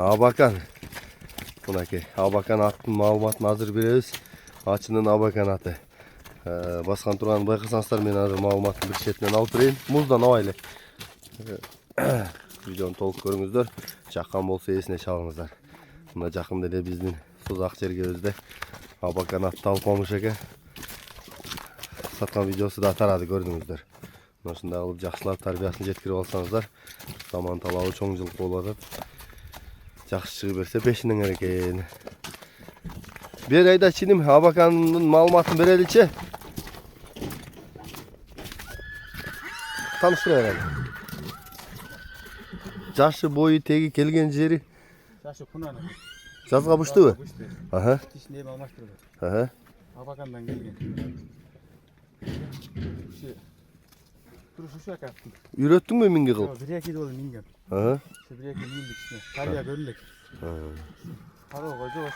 Абакан. Мынакей, Абакан аттын маалыматын азыр беребиз. Ачынын Абакан аты. Баскан турганын байкасаңыздар, мен азыр маалыматтын бир четинен алып берейин. Муздан абайлы. Видеону толук көрүңүздөр. Жаккан болсо эсине чалыңыздар. Мына жакында эле биздин Сузак жергебизде Абакан ат талпамыш экен. Саткан видеосу да тарады, көрдүңүздөр. Мына ушундай кылып жакшылап тарбиясын жеткирип алсаңыздар, заман талабы чоң жылкы болуп атат. Жакшы чыгып берсе пешинен экен. Бер айда чиним Абакандын маалыматын береличи. Таныштырайын. Жашы, бою, теги, келген жери. Жашы Кунаны. Жазга буштубу? Аха. Тишине алмаштырды. Аха. Абакандан келген. Турушу акаттым. Үйрөттүңбү минге кылып? Бир эки жолу минген. Аха. Бир эки миндик ичине. Тарбия көрүлөк. Кароо койжош.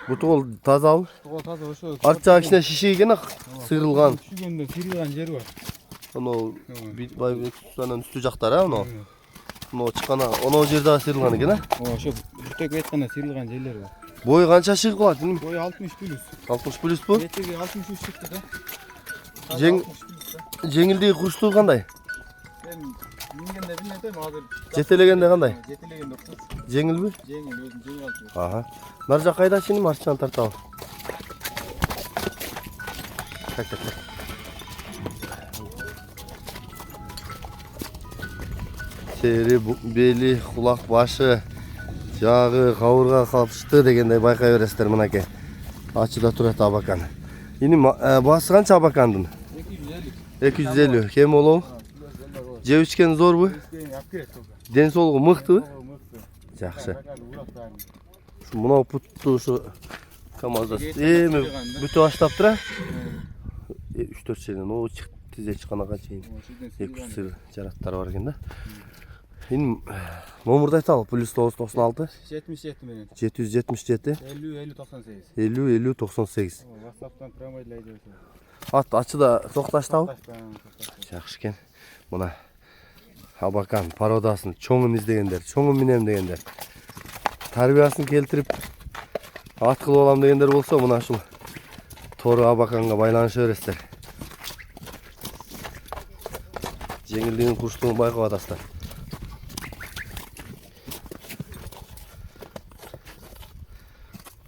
Бутугол тазабы? Бутугол таза ошо. Арт жагы кичине шишийген сыйрылган. Түшүгөндө сыйрылган жери бар. Оно байбанын үстү жактары, оно. Оно чыккана, оно жерде сыйрылган экен, а? Ошо бүтөк айтканда сыйрылган жерлер бар. Бою канча чыгып калат? Бою 60+. 60+ бу? Этеги 63 чыкты да. Жеңилдиги курчтугу кандай? Мен мингенде билмейм, азыр Жетелегенде кандай? жетелегенде курч. Жеңилби? Жеңил, өзүн жеңил алып. Аха. Нар жак кайда чиним, арчаны тартабы. Так. Тери, бели, кулак, башы, жагы, кабырга калышты дегендей байкай бересиздер мынакей. Ачыда турат Абакан. Ини баасы канча Абакандын? 250. Кем болобу? Жеп ичкен зорбу? Ден соолугу мыктыбы? Жакшы. Мына путту ушу КамАЗда эми бүтүп баштаптыр, а? 3-4 жерден о тизе чыкканага чейин 200 сыр жараттары бар экен да. Ин номерди айталы, +996 77 менен 777 50 98. 50 98. WhatsApp'tan промойлайды. Ат ачыда токташтабы? Жакшы экен. Мына Абакан породасын чоңун издегендер, чоңун минем дегендер, тарбиясын келтирип ат кылып алам дегендер болсо, мына ушул Тору Абаканга байланыша бересиздер. Жеңилдигин, курчтугун байкап атасыздар.